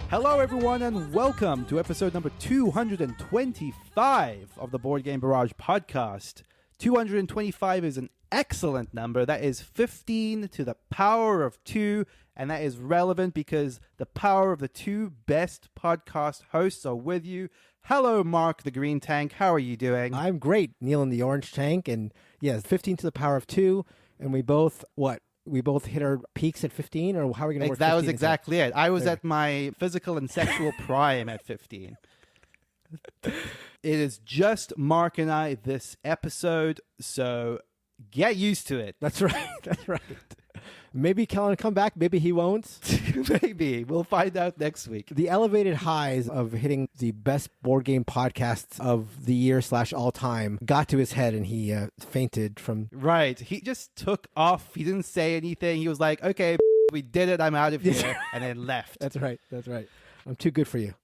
Hello, everyone, and welcome to episode number 225 of the Board Game Barrage podcast. 225 is an excellent number. That is 15 to the power of 2, and that is relevant because the power of the two best podcast hosts are with you. Hello, Mark the Green Tank. How are you doing? I'm great, Neil in the Orange Tank, and yes, 15 to the power of 2, and we both, we both hit our peaks at 15, or how are we going to work 15? That was exactly it. I was at my physical and sexual prime at 15. It is just Mark and I this episode, so get used to it. That's right. That's right. Maybe Kellen will come back. Maybe he won't. Maybe. We'll find out next week. The elevated highs of hitting the best board game podcasts of the year / all time got to his head, and he fainted from... Right. He just took off. He didn't say anything. He was like, okay, we did it. I'm out of here. And then left. That's right. That's right. I'm too good for you.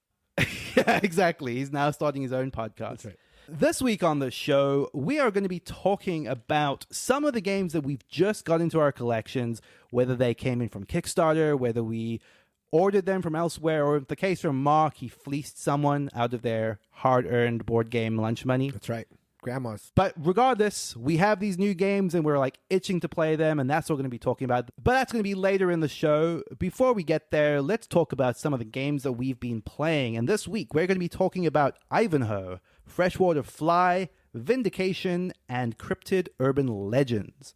Yeah, exactly. He's now starting his own podcast. That's right. This week on the show, we are going to be talking about some of the games that we've just got into our collections, whether they came in from Kickstarter, whether we ordered them from elsewhere, or in the case from Mark, he fleeced someone out of their hard-earned board game lunch money. That's right. Grandma's. But regardless, we have these new games and we're like itching to play them, and that's what we're going to be talking about. But that's going to be later in the show. Before we get there, let's talk about some of the games that we've been playing. And this week, we're going to be talking about Ivanhoe, Freshwater Fly, Vindication, and Cryptid Urban Legends.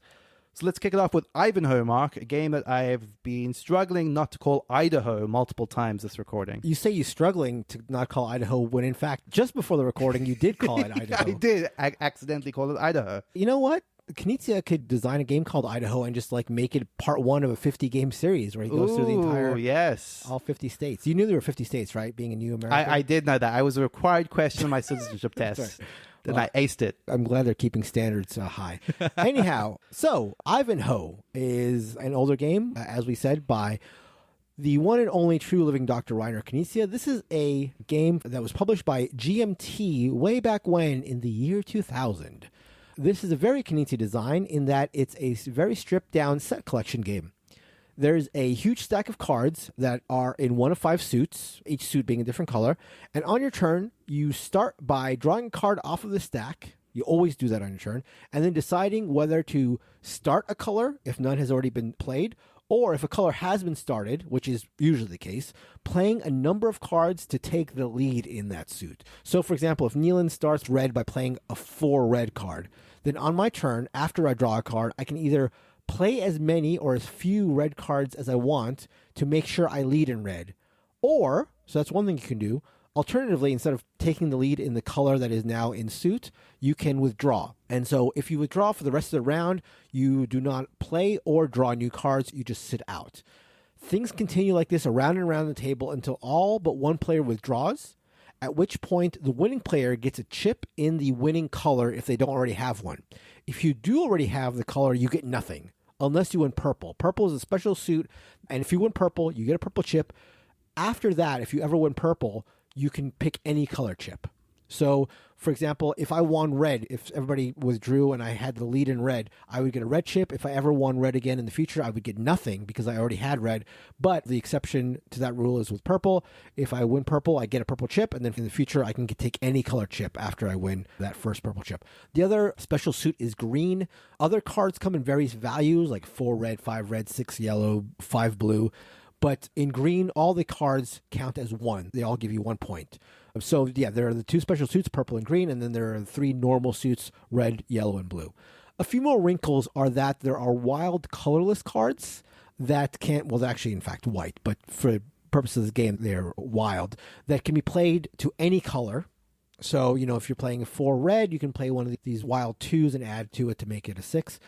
So let's kick it off with Ivanhoe, Mark, a game that I've been struggling not to call Idaho multiple times this recording. You say you're struggling to not call Idaho when, in fact, just before the recording, you did call it Idaho. I did accidentally call it Idaho. You know what? Knizia could design a game called Idaho and just like make it part one of a 50-game series where he goes through the entire... yes. All 50 states. You knew there were 50 states, right? Being a new American. I did know that. I was a required question on my citizenship test. Right. And Well, I aced it. I'm glad they're keeping standards high. Anyhow, so Ivanhoe is an older game, as we said, by the one and only true living Dr. Reiner Knizia. This is a game that was published by GMT way back when in the year 2000. This is a very Knizia design in that it's a very stripped down set collection game. There's a huge stack of cards that are in one of 5 suits, each suit being a different color. And on your turn, you start by drawing a card off of the stack. You always do that on your turn. And then deciding whether to start a color if none has already been played, or if a color has been started, which is usually the case, playing a number of cards to take the lead in that suit. So, for example, if Neelan starts red by playing a 4 red card, then on my turn, after I draw a card, I can either play as many or as few red cards as I want to make sure I lead in red. Or, so that's one thing you can do, alternatively, instead of taking the lead in the color that is now in suit, you can withdraw. And so if you withdraw for the rest of the round, you do not play or draw new cards, you just sit out. Things continue like this around and around the table until all but one player withdraws, at which point the winning player gets a chip in the winning color if they don't already have one. If you do already have the color, you get nothing, unless you win purple. Purple is a special suit, and if you win purple, you get a purple chip. After that, if you ever win purple, you can pick any color chip. So, for example, if I won red, if everybody withdrew and I had the lead in red, I would get a red chip. If I ever won red again in the future, I would get nothing because I already had red. But the exception to that rule is with purple. If I win purple, I get a purple chip. And then in the future, I can take any color chip after I win that first purple chip. The other special suit is green. Other cards come in various values, like 4 red, 5 red, 6 yellow, 5 blue. But in green, all the cards count as 1. They all give you 1 point. So, yeah, there are the 2 special suits, purple and green, and then there are 3 normal suits, red, yellow, and blue. A few more wrinkles are that there are wild colorless cards that can't, well, they're actually, in fact, white, but for purposes of the game, they're wild, that can be played to any color. So, if you're playing a 4 red, you can play one of these wild 2s and add to it to make it a 6.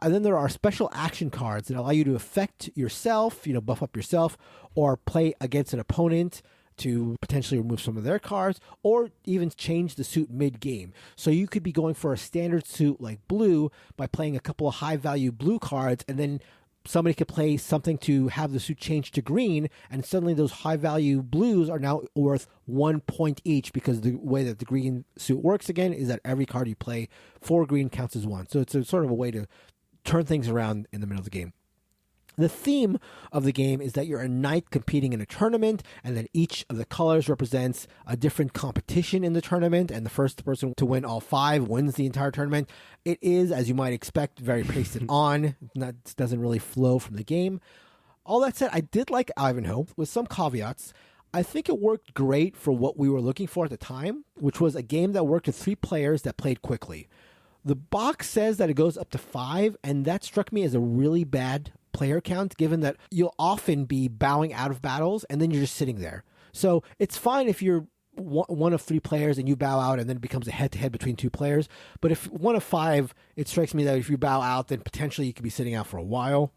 And then there are special action cards that allow you to affect yourself, buff up yourself, or play against an opponent to potentially remove some of their cards, or even change the suit mid-game. So you could be going for a standard suit like blue by playing a couple of high-value blue cards, and then somebody could play something to have the suit change to green, and suddenly those high-value blues are now worth 1 point each, because the way that the green suit works again is that every card you play for green counts as 1. So it's a sort of a way to turn things around in the middle of the game. The theme of the game is that you're a knight competing in a tournament, and that each of the colors represents a different competition in the tournament, and the first person to win all 5 wins the entire tournament. It is, as you might expect, very pasted on. That doesn't really flow from the game. All that said, I did like Ivanhoe, with some caveats. I think it worked great for what we were looking for at the time, which was a game that worked with 3 players that played quickly. The box says that it goes up to 5, and that struck me as a really bad player count, given that you'll often be bowing out of battles and then you're just sitting there. So it's fine if you're one of 3 players and you bow out and then it becomes a head-to-head between 2 players. But if one of 5, it strikes me that if you bow out, then potentially you could be sitting out for a while.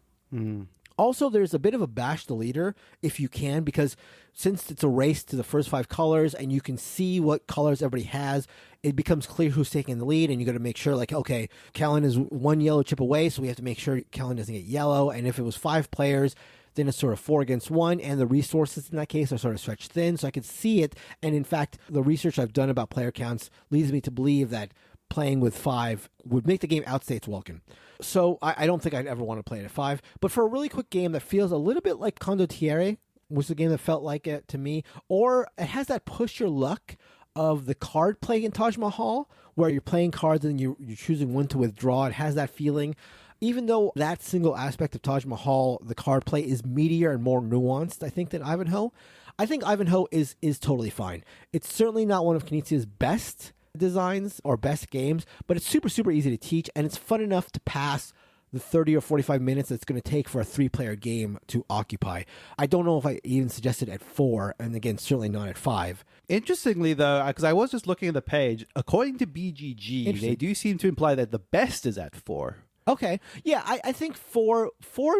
Also, there's a bit of a bash the leader if you can, because since it's a race to the first 5 colors and you can see what colors everybody has, it becomes clear who's taking the lead, and you got to make sure, like, okay, Kellen is 1 yellow chip away, so we have to make sure Kellen doesn't get yellow. And if it was 5 players, then it's sort of 4 against 1, and the resources in that case are sort of stretched thin, so I could see it. And in fact, the research I've done about player counts leads me to believe that playing with 5 would make the game outstay its welcome. So I don't think I'd ever want to play it at 5. But for a really quick game that feels a little bit like Condottiere, was the game that felt like it to me, or it has that push your luck of the card play in Taj Mahal, where you're playing cards and you're choosing when to withdraw. It has that feeling. Even though that single aspect of Taj Mahal, the card play, is meatier and more nuanced, I think, than Ivanhoe. I think Ivanhoe is totally fine. It's certainly not one of Knizia's best designs or best games, but it's super, super easy to teach, and it's fun enough to pass the 30 or 45 minutes it's going to take for a 3-player game to occupy. I don't know if I even suggested at 4, and again, certainly not at 5. Interestingly, though, because I was just looking at the page, according to BGG, they do seem to imply that the best is at 4. Okay. Yeah, I think 4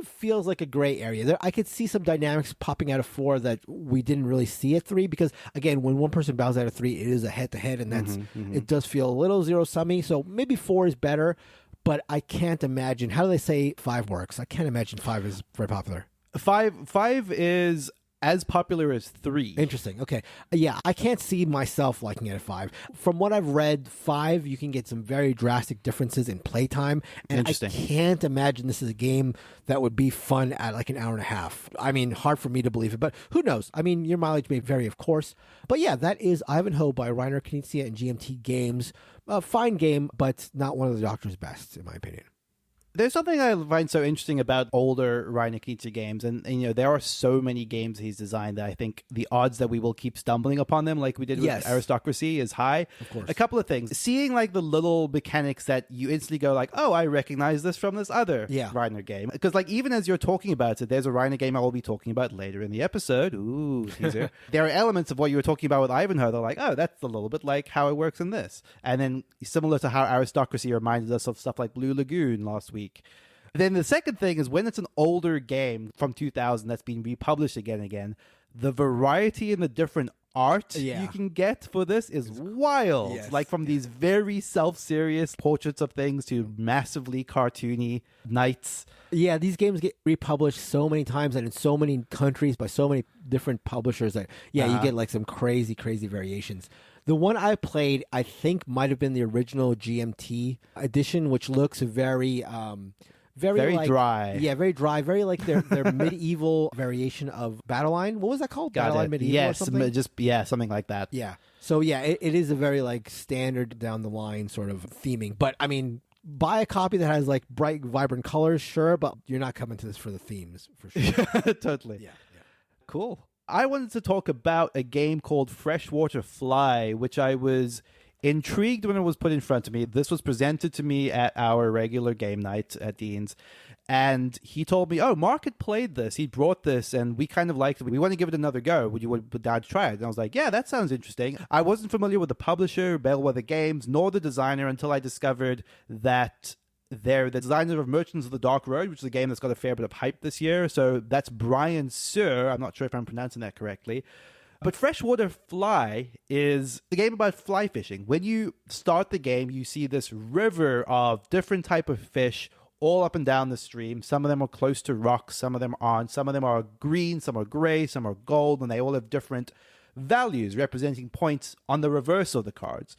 feels like a gray area. I could see some dynamics popping out of 4 that we didn't really see at 3, because, again, when one person bows out of 3, it is a head-to-head, and that's it does feel a little zero-summy, so maybe 4 is better, but I can't imagine. How do they say 5 works? I can't imagine 5 is very popular. 5 is as popular as 3. Interesting. Okay. Yeah, I can't see myself liking it at 5. From what I've read, 5, you can get some very drastic differences in playtime, and I can't imagine this is a game that would be fun at like an hour and a half. I mean, hard for me to believe it, but who knows? I mean, your mileage may vary, of course. But yeah, that is Ivanhoe by Reiner Knizia and GMT Games. A fine game, but not one of the Doctor's best, in my opinion. There's something I find so interesting about older Reiner Knizia games, and you know, there are so many games he's designed that I think the odds that we will keep stumbling upon them, like we did with Aristocracy, is high. Of course. A couple of things. Seeing like the little mechanics that you instantly go like, oh, I recognize this from this other Reiner game. Because like even as you're talking about it, there's a Reiner game I will be talking about later in the episode. Ooh, teaser. There are elements of what you were talking about with Ivanhoe. They're like, oh, that's a little bit like how it works in this. And then similar to how Aristocracy reminded us of stuff like Blue Lagoon last week. Then the second thing is when it's an older game from 2000 that's being republished again and again, the variety in the different art you can get for this is wild. Yes. Like from these very self-serious portraits of things to massively cartoony knights. Yeah, these games get republished so many times and in so many countries by so many different publishers that, you get like some crazy, crazy variations. The one I played, I think, might have been the original GMT edition, which looks very like, dry. Yeah, very dry. Very like their medieval variation of Battleline. What was that called? Battleline Medieval or something? Something like that. Yeah. So yeah, it is a very like standard down the line sort of theming. But I mean, buy a copy that has like bright, vibrant colors, sure, but you're not coming to this for the themes, for sure. Totally. Yeah. Cool. I wanted to talk about a game called Freshwater Fly, which I was intrigued when it was put in front of me. This was presented to me at our regular game night at Dean's, and he told me, oh, Mark had played this. He brought this, and we kind of liked it. We want to give it another go. Would you be down to try it? And I was like, yeah, that sounds interesting. I wasn't familiar with the publisher, Bellwether Games, nor the designer until I discovered that they're the designer of Merchants of the Dark Road, which is a game that's got a fair bit of hype this year. So that's Brian Suhr. I'm not sure if I'm pronouncing that correctly. But Freshwater Fly is a game about fly fishing. When you start the game, you see this river of different type of fish all up and down the stream. Some of them are close to rocks, some of them aren't. Some of them are green, some are gray, some are gold, and they all have different values representing points on the reverse of the cards.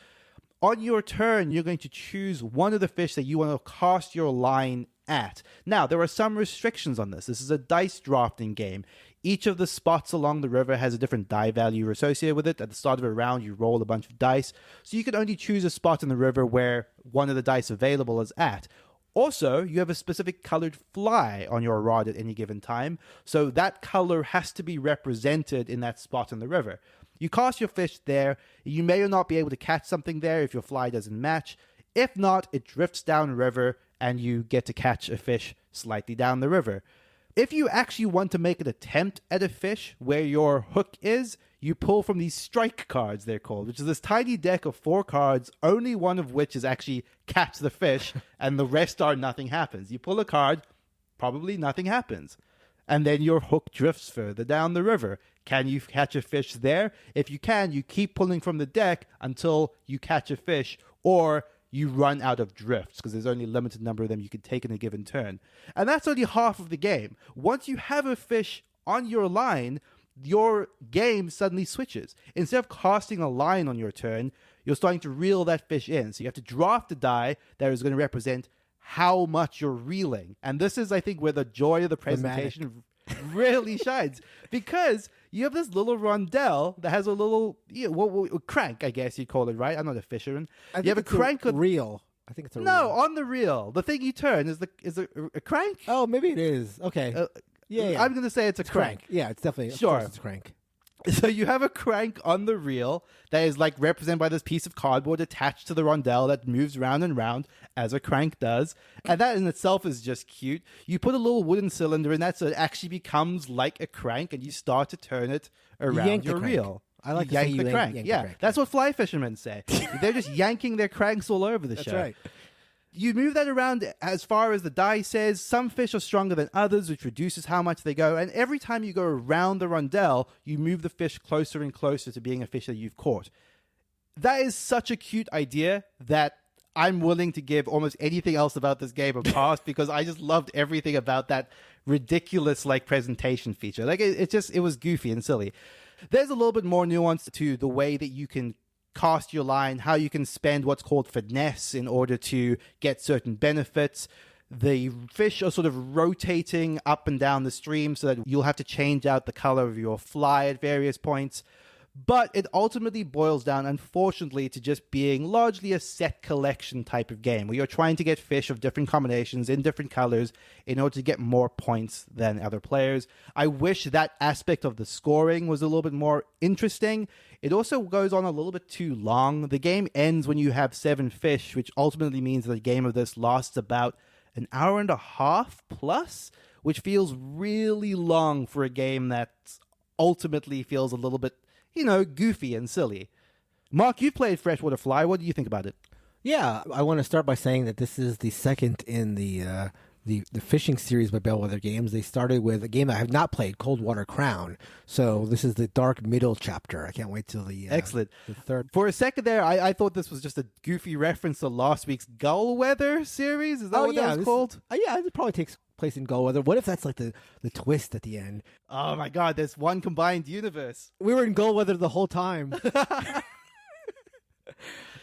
On your turn, you're going to choose one of the fish that you want to cast your line at. Now, there are some restrictions on this. This is a dice drafting game. Each of the spots along the river has a different die value associated with it. At the start of a round, you roll a bunch of dice. So you can only choose a spot in the river where one of the dice available is at. Also, you have a specific colored fly on your rod at any given time. So that color has to be represented in that spot in the river. You cast your fish there. You may or not be able to catch something there if your fly doesn't match. If not, it drifts down the river and you get to catch a fish slightly down the river. If you actually want to make an attempt at a fish where your hook is, you pull from these strike cards, they're called, which is this tiny deck of 4 cards, only one of which is actually catch the fish, and the rest are nothing happens. You pull a card, probably nothing happens. And then your hook drifts further down the river. Can you catch a fish there? If you can, you keep pulling from the deck until you catch a fish, or you run out of drifts, because there's only a limited number of them you can take in a given turn. And that's only half of the game. Once you have a fish on your line, your game suddenly switches. Instead of casting a line on your turn, you're starting to reel that fish in. So you have to draft a die that is going to represent how much you're reeling. And this is, I think, where the joy of the presentation really shines, because you have this little rondelle that has a little crank, I guess you'd call it, right? I'm not a fisherman. You have a crank reel. I think it's a reel. No, on the reel. The thing you turn is a crank. Oh, maybe it is. Okay. Yeah. I'm going to say it's a crank. Yeah, it's definitely. Sure. Of course it's a crank. So you have a crank on the reel that is like represented by this piece of cardboard attached to the rondelle that moves round and round as a crank does. And that in itself is just cute. You put a little wooden cylinder in that so it actually becomes like a crank, and you start to turn it around your reel. I like to say yank the crank. Yank yeah, the crank. That's what fly fishermen say. They're just yanking their cranks all over the show. That's right. You move that around as far as the die says. Some fish are stronger than others, which reduces how much they go. And every time you go around the rondelle, you move the fish closer and closer to being a fish that you've caught. That is such a cute idea that I'm willing to give almost anything else about this game a pass because I just loved everything about that ridiculous presentation feature. It was goofy and silly. There's a little bit more nuance to the way that you can cast your line, how you can spend what's called finesse in order to get certain benefits. The fish are sort of rotating up and down the stream so that you'll have to change out the color of your fly at various points. But it ultimately boils down, unfortunately, to just being largely a set collection type of game where you're trying to get fish of different combinations in different colors in order to get more points than other players. I wish that aspect of the scoring was a little bit more interesting. It also goes on a little bit too long. The game ends when you have 7 fish, which ultimately means that a game of this lasts about an hour and a half plus, which feels really long for a game that ultimately feels a little bit goofy and silly. Mark, you've played Freshwater Fly. What do you think about it? Yeah, I want to start by saying that this is the second in the fishing series by Bellwether Games. They started with a game I have not played, Cold Water Crown. So this is the dark middle chapter. I can't wait till the excellent the third. For a second there, I thought this was just a goofy reference to last week's Gullweather series. Is that what that was called? Yeah, it probably takes place in Gullweather. What if that's like the twist at the end? Oh my God, there's one combined universe. We were in Gullweather the whole time.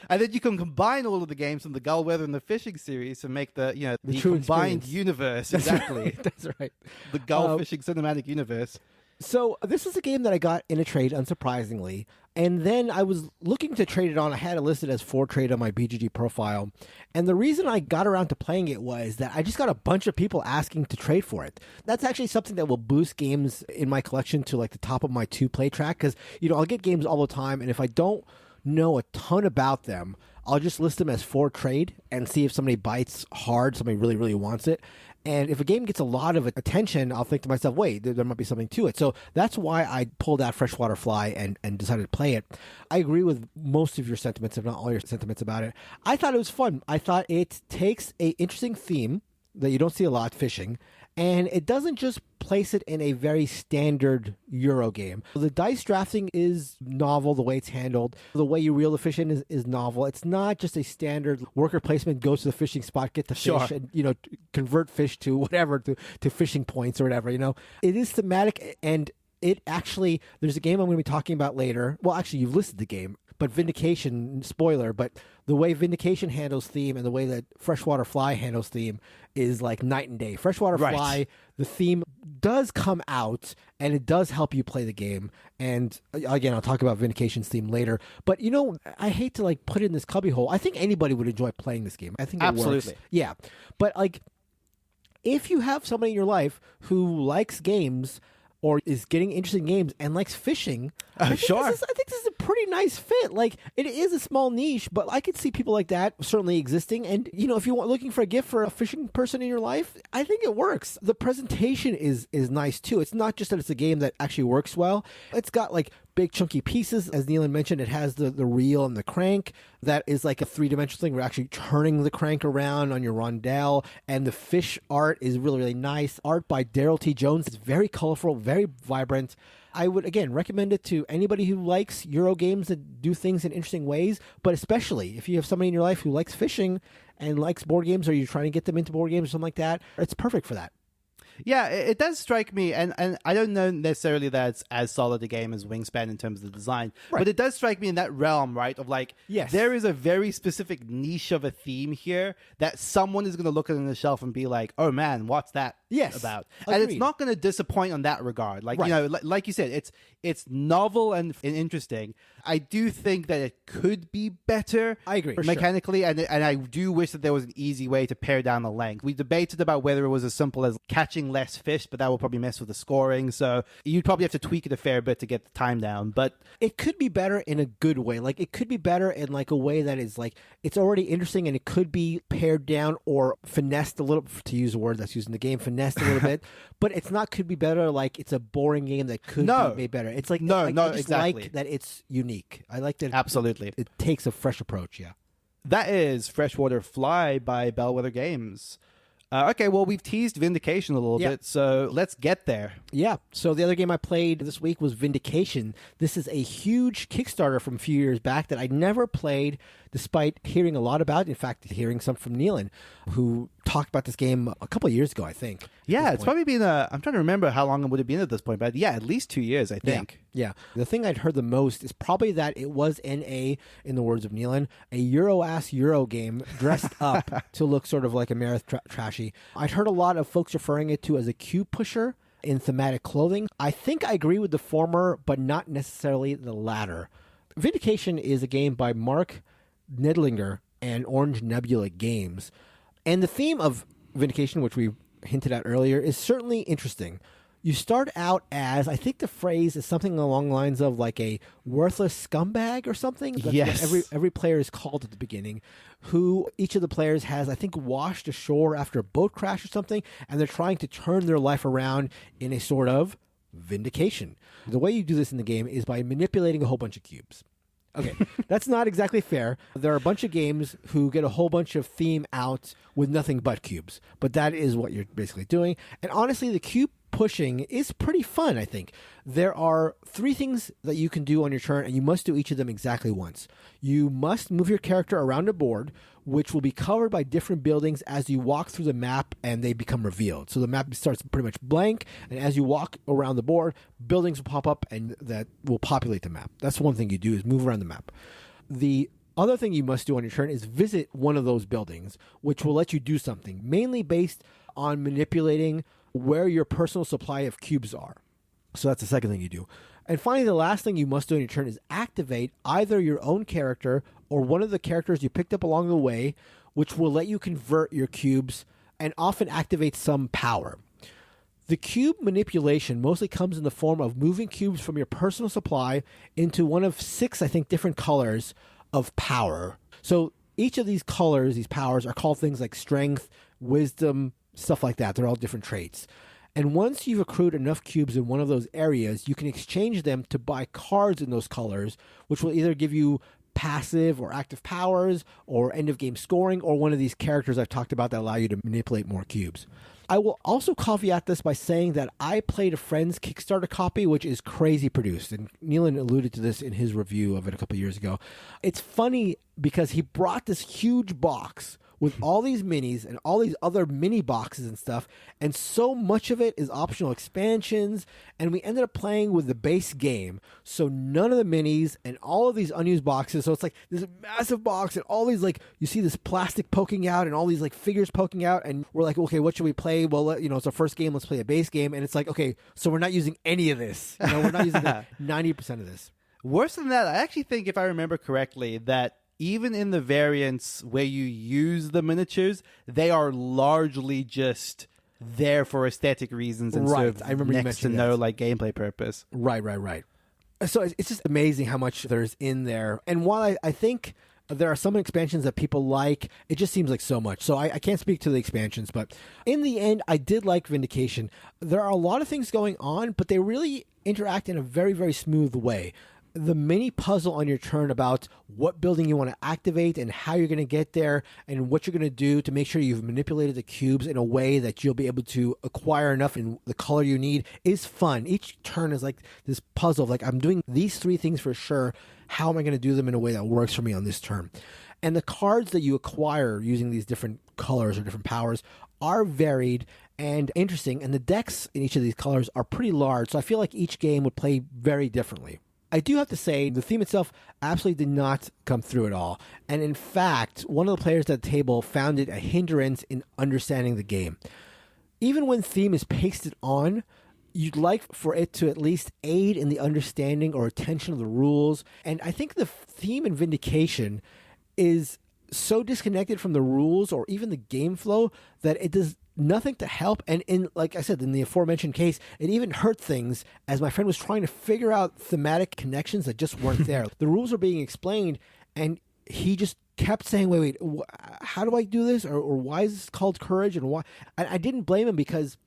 And then you can combine all of the games from the Gullweather and the fishing series to make the combined universe. Exactly. That's right. The Gull Fishing Cinematic Universe. So this is a game that I got in a trade, unsurprisingly. And then I was looking to trade it on. I had it listed as for trade on my BGG profile. And the reason I got around to playing it was that I just got a bunch of people asking to trade for it. That's actually something that will boost games in my collection to the top of my to-play track. Because, I'll get games all the time. And if I don't know a ton about them, I'll just list them as for trade and see if somebody bites hard, somebody really, really wants it. And if a game gets a lot of attention, I'll think to myself, wait, there might be something to it. So that's why I pulled out Freshwater Fly and decided to play it. I agree with most of your sentiments, if not all your sentiments about it. I thought it was fun. I thought it takes an interesting theme that you don't see a lot, fishing, and it doesn't just place it in a very standard Euro game. The dice drafting is novel, the way it's handled. The way you reel the fish in is novel. It's not just a standard worker placement, go to the fishing spot, get the fish, and convert fish to whatever, to fishing points or whatever. It is thematic, and it actually, there's a game I'm going to be talking about later. Well, actually, you've listed the game, but Vindication, spoiler, but the way Vindication handles theme and the way that Freshwater Fly handles theme is like night and day. Freshwater Fly, the theme does come out and it does help you play the game. And again, I'll talk about Vindication's theme later. But I hate to like put it in this cubbyhole. I think anybody would enjoy playing this game. I think it works. Yeah. But like, if you have somebody in your life who likes games or is getting interested in games and likes fishing, I think this is a pretty nice fit. Like, it is a small niche, but I could see people like that certainly existing. And, if you're looking for a gift for a fishing person in your life, I think it works. The presentation is nice, too. It's not just that it's a game that actually works well. It's got, like, big chunky pieces. As Neelan mentioned, it has the reel and the crank. That is like a three-dimensional thing. We're actually turning the crank around on your rondelle. And the fish art is really, really nice. Art by Daryl T. Jones. It's very colorful, very vibrant. I would, again, recommend it to anybody who likes Euro games that do things in interesting ways, but especially if you have somebody in your life who likes fishing and likes board games, or you're trying to get them into board games or something like that, it's perfect for that. Yeah, it does strike me, and I don't know necessarily that it's as solid a game as Wingspan in terms of the design, but it does strike me in that realm, right, of like, there is a very specific niche of a theme here that someone is going to look at on the shelf and be like, oh man, what's that about? Agreed. And it's not going to disappoint on that regard. Like, like you said, it's novel and interesting. I do think that it could be better. I agree. Mechanically, and I do wish that there was an easy way to pare down the length. We debated about whether it was as simple as catching less fish, but that will probably mess with the scoring. So you'd probably have to tweak it a fair bit to get the time down. But it could be better in a good way. Like, it could be better in like a way that is like, it's already interesting and it could be pared down or finessed a little, to use a word that's used in the game, finessed a little bit. But it's not could be better like it's a boring game that could be made better. It's like, I just exactly. like that it's unique. I like that it takes a fresh approach, That is Freshwater Fly by Bellwether Games. Okay, well, we've teased Vindication a little bit, so let's get there. Yeah, so the other game I played this week was Vindication. This is a huge Kickstarter from a few years back that I never played, despite hearing a lot about it. In fact, hearing some from Neelan, who talked about this game a couple of years ago, I think. Yeah, it's probably been I'm trying to remember how long it would have been at this point, but at least 2 years, I think. Yeah. The thing I'd heard the most is probably that it was in the words of Neelan, a Euro-ass Euro game dressed up to look sort of like a Marith trashy. I'd heard a lot of folks referring it to as a cube pusher in thematic clothing. I think I agree with the former, but not necessarily the latter. Vindication is a game by Mark Nedlinger and Orange Nebula Games. And the theme of Vindication, which we hinted at earlier, is certainly interesting. You start out as, I think the phrase is something along the lines of like a worthless scumbag or something. That's what every player is called at the beginning, who each of the players has, I think, washed ashore after a boat crash or something, and they're trying to turn their life around in a sort of vindication. The way you do this in the game is by manipulating a whole bunch of cubes. Okay, that's not exactly fair. There are a bunch of games who get a whole bunch of theme out with nothing but cubes, but that is what you're basically doing. And honestly, the cube pushing is pretty fun, I think. There are 3 things that you can do on your turn, and you must do each of them exactly once. You must move your character around a board, which will be covered by different buildings as you walk through the map and they become revealed. So the map starts pretty much blank, and as you walk around the board, buildings will pop up and that will populate the map. That's one thing you do, is move around the map. The other thing you must do on your turn is visit one of those buildings, which will let you do something, mainly based on manipulating where your personal supply of cubes are. So that's the second thing you do. And finally, the last thing you must do on your turn is activate either your own character or one of the characters you picked up along the way, which will let you convert your cubes and often activate some power. The cube manipulation mostly comes in the form of moving cubes from your personal supply into one of 6, I think, different colors of power. So each of these colors, these powers, are called things like strength, wisdom, stuff like that. They're all different traits. And once you've accrued enough cubes in one of those areas, you can exchange them to buy cards in those colors, which will either give you passive or active powers or end-of-game scoring, or one of these characters I've talked about that allow you to manipulate more cubes. I will also caveat this by saying that I played a friend's Kickstarter copy, which is crazy produced, and Neelan alluded to this in his review of it a couple years ago. It's funny because he brought this huge box with all these minis and all these other mini boxes and stuff, and so much of it is optional expansions, and we ended up playing with the base game, so none of the minis and all of these unused boxes. So it's like this massive box and all these, like, you see this plastic poking out and all these like figures poking out, and we're like, okay, what should we play? Well, it's our first game, let's play a base game. And it's like, okay, so we're not using any of this, we're not using 90% of this. Worse than that, I actually think, if I remember correctly, that even in the variants where you use the miniatures, they are largely just there for aesthetic reasons and Right. serve I remember you next to mentioning no that. like gameplay purpose. Right. So it's just amazing how much there's in there. And while I think there are some expansions that people like, it just seems like so much. So I can't speak to the expansions, but in the end, I did like Vindication. There are a lot of things going on, but they really interact in a very, very smooth way. The mini puzzle on your turn about what building you want to activate and how you're going to get there and what you're going to do to make sure you've manipulated the cubes in a way that you'll be able to acquire enough in the color you need is fun. Each turn is like this puzzle of like, I'm doing these 3 things for sure. How am I going to do them in a way that works for me on this turn? And the cards that you acquire using these different colors or different powers are varied and interesting. And the decks in each of these colors are pretty large. So I feel like each game would play very differently. I do have to say, the theme itself absolutely did not come through at all. And in fact, one of the players at the table found it a hindrance in understanding the game. Even when theme is pasted on, you'd like for it to at least aid in the understanding or attention of the rules. And I think the theme in Vindication is so disconnected from the rules or even the game flow that it does nothing to help. And in, like I said, in the aforementioned case, it even hurt things as my friend was trying to figure out thematic connections that just weren't there. The rules are being explained, and he just kept saying, wait, how do I do this? Or why is this called courage? And why? I didn't blame him, because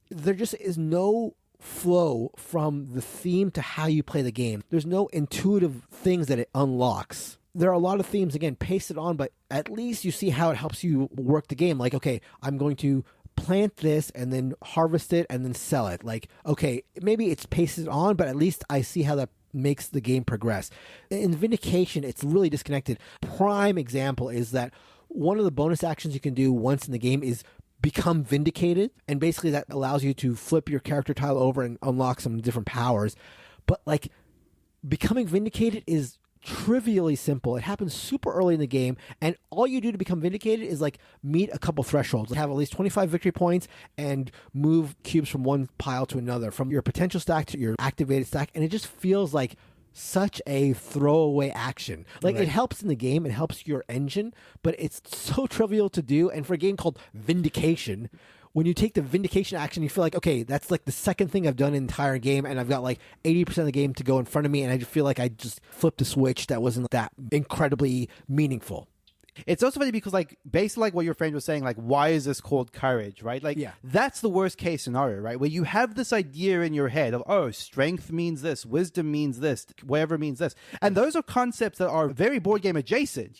there just is no flow from the theme to how you play the game. There's no intuitive things that it unlocks. There are a lot of themes, again, pasted on, but at least you see how it helps you work the game. Like, okay, I'm going to plant this and then harvest it and then sell it. Like, okay, maybe it's pasted on, but at least I see how that makes the game progress. In Vindication, it's really disconnected. Prime example is that one of the bonus actions you can do once in the game is become vindicated, and basically that allows you to flip your character tile over and unlock some different powers. But like, becoming vindicated is trivially simple. It happens super early in the game, and all you do to become vindicated is like meet a couple thresholds, have at least 25 victory points, and move cubes from one pile to another, from your potential stack to your activated stack. And it just feels like such a throwaway action. Like, It helps in the game, it helps your engine, but it's so trivial to do. And for a game called Vindication, when you take the Vindication action, you feel like, okay, that's like the second thing I've done in the entire game, and I've got like 80% of the game to go in front of me, and I just feel like I just flipped a switch that wasn't that incredibly meaningful. It's also funny because, like, based on like what your friend was saying, like, why is this called courage, right? Like, That's the worst case scenario, right? Where you have this idea in your head of, oh, strength means this, wisdom means this, whatever means this. And those are concepts that are very board game adjacent,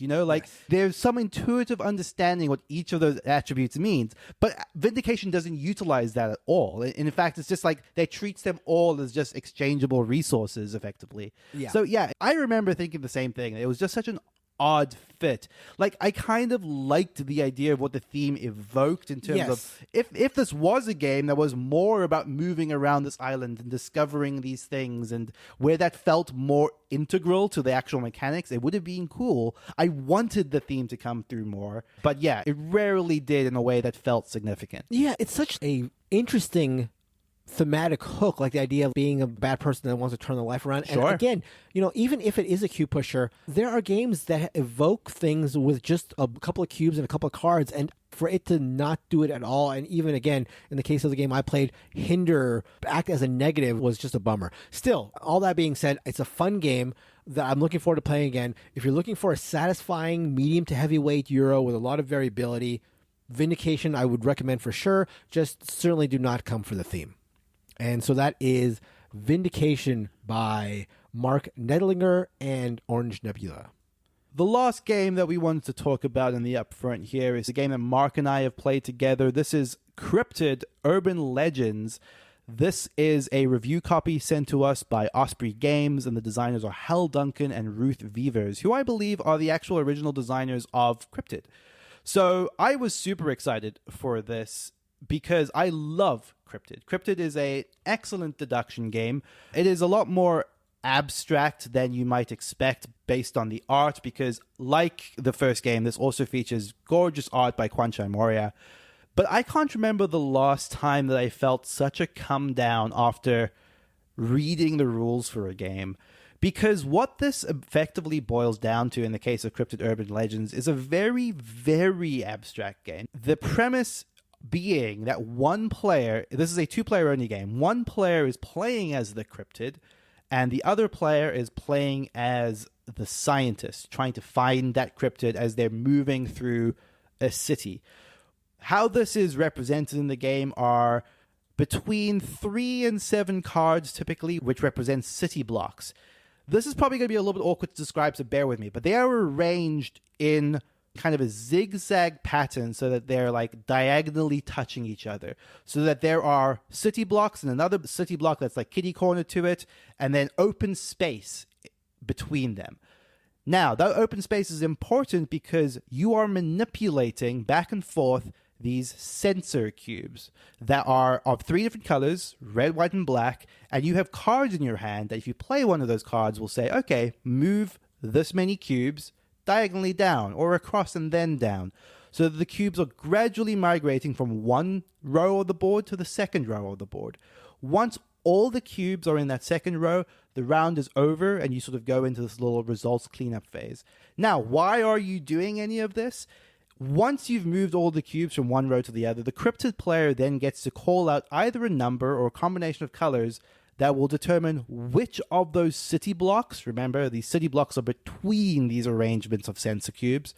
There's some intuitive understanding what each of those attributes means. But Vindication doesn't utilize that at all. And in fact, it's just like they treats them all as just exchangeable resources, effectively. So, I remember thinking the same thing. It was just such an odd fit. Like, I kind of liked the idea of what the theme evoked in terms of if this was a game that was more about moving around this island and discovering these things, and where that felt more integral to the actual mechanics, it would have been cool. I wanted the theme to come through more, but it rarely did in a way that felt significant. It's such a interesting thematic hook, like the idea of being a bad person that wants to turn their life around. Sure. And again, even if it is a cube pusher, there are games that evoke things with just a couple of cubes and a couple of cards, and for it to not do it at all, and even again, in the case of the game I played, act as a negative, was just a bummer. Still, all that being said, it's a fun game that I'm looking forward to playing again. If you're looking for a satisfying medium to heavyweight Euro with a lot of variability, Vindication I would recommend for sure. Just certainly do not come for the theme. And so that is Vindication by Mark Nedlinger and Orange Nebula. The last game that we wanted to talk about in the upfront here is a game that Mark and I have played together. This is Cryptid Urban Legends. This is a review copy sent to us by Osprey Games, and the designers are Hal Duncan and Ruth Vevers, who I believe are the actual original designers of Cryptid. So I was super excited for this because I love Cryptid. Cryptid is an excellent deduction game. It is a lot more abstract than you might expect based on the art, because like the first game, this also features gorgeous art by Kwanchai Moria. But I can't remember the last time that I felt such a come down after reading the rules for a game. Because what this effectively boils down to in the case of Cryptid Urban Legends is a very, very abstract game. The premise being that one player, this is a two-player only game, one player is playing as the cryptid, and the other player is playing as the scientist, trying to find that cryptid as they're moving through a city. How this is represented in the game are between 3 and 7 cards, typically, which represent city blocks. This is probably going to be a little bit awkward to describe, so bear with me, but they are arranged in kind of a zigzag pattern so that they're like diagonally touching each other, so that there are city blocks and another city block that's like kitty corner to it, and then open space between them. Now, that open space is important because you are manipulating back and forth these sensor cubes that are of 3 different colors, red, white, and black, and you have cards in your hand that if you play one of those cards will say, okay, move this many cubes diagonally down or across and then down, so that the cubes are gradually migrating from one row of the board to the second row of the board. Once all the cubes are in that second row, the round is over and you sort of go into this little results cleanup phase. Now, why are you doing any of this? Once you've moved all the cubes from one row to the other, the cryptid player then gets to call out either a number or a combination of colors that will determine which of those city blocks, remember, these city blocks are between these arrangements of sensor cubes,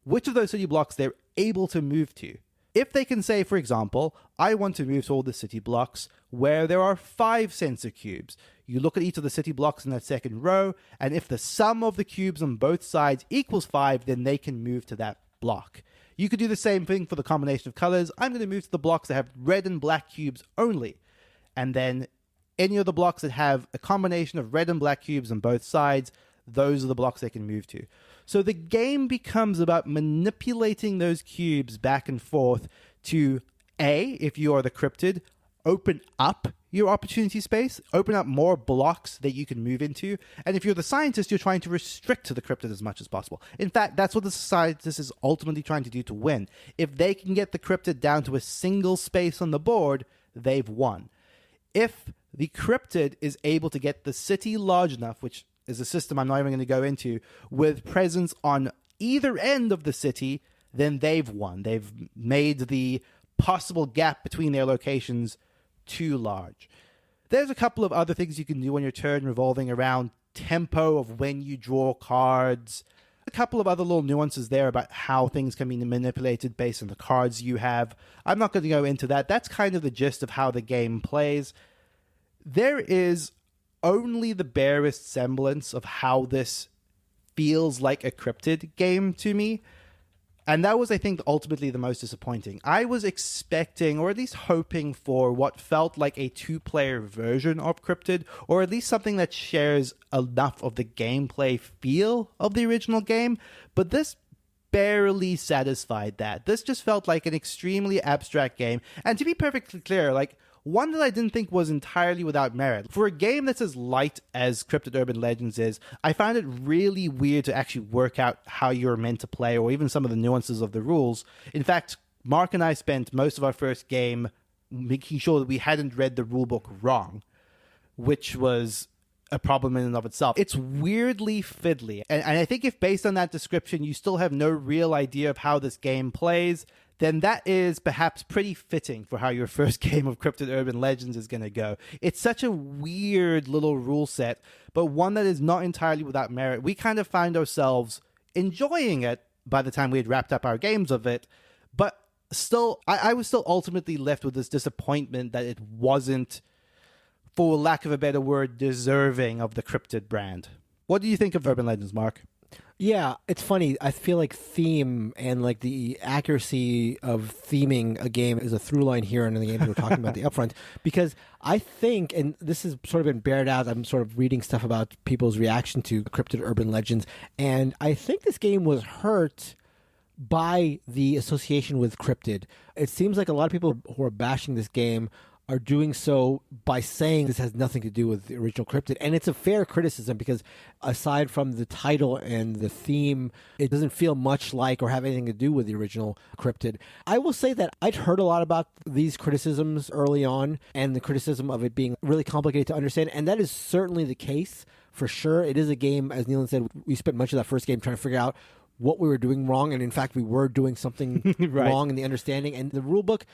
which of those city blocks they're able to move to. If they can say, for example, I want to move to all the city blocks where there are 5 sensor cubes, you look at each of the city blocks in that second row, and if the sum of the cubes on both sides equals 5, then they can move to that block. You could do the same thing for the combination of colors. I'm going to move to the blocks that have red and black cubes only, and then any of the blocks that have a combination of red and black cubes on both sides, those are the blocks they can move to. So the game becomes about manipulating those cubes back and forth to, A, if you are the cryptid, open up your opportunity space, open up more blocks that you can move into. And if you're the scientist, you're trying to restrict the cryptid as much as possible. In fact, that's what the scientist is ultimately trying to do to win. If they can get the cryptid down to a single space on the board, they've won. If the cryptid is able to get the city large enough, which is a system I'm not even going to go into, with presence on either end of the city, then they've won. They've made the possible gap between their locations too large. There's a couple of other things you can do on your turn revolving around tempo of when you draw cards. A couple of other little nuances there about how things can be manipulated based on the cards you have. I'm not going to go into that. That's kind of the gist of how the game plays. There is only the barest semblance of how this feels like a cryptid game to me. And that was, I think, ultimately the most disappointing. I was expecting, or at least hoping for, what felt like a 2-player version of Cryptid, or at least something that shares enough of the gameplay feel of the original game. But this barely satisfied that. This just felt like an extremely abstract game. And to be perfectly clear, like, one that I didn't think was entirely without merit. For a game that's as light as Cryptid Urban Legends is, I found it really weird to actually work out how you're meant to play, or even some of the nuances of the rules. In fact, Mark and I spent most of our first game making sure that we hadn't read the rulebook wrong, which was a problem in and of itself. It's weirdly fiddly. And I think if based on that description you still have no real idea of how this game plays, then that is perhaps pretty fitting for how your first game of Cryptid Urban Legends is going to go. It's such a weird little rule set, but one that is not entirely without merit. We kind of found ourselves enjoying it by the time we had wrapped up our games of it, but still, I was still ultimately left with this disappointment that it wasn't, for lack of a better word, deserving of the Cryptid brand. What do you think of Urban Legends, Mark? Yeah, it's funny. I feel like theme and like the accuracy of theming a game is a through line here in the games we're talking about the upfront, because I think, and this has sort of been bared out, I'm sort of reading stuff about people's reaction to Cryptid Urban Legends, and I think this game was hurt by the association with Cryptid. It seems like a lot of people who are bashing this game are doing so by saying this has nothing to do with the original Cryptid. And it's a fair criticism because aside from the title and the theme, it doesn't feel much like or have anything to do with the original Cryptid. I will say that I'd heard a lot about these criticisms early on and the criticism of it being really complicated to understand. And that is certainly the case for sure. It is a game, as Neelan said, we spent much of that first game trying to figure out what we were doing wrong. And in fact, we were doing something right. wrong in the understanding. And the rulebook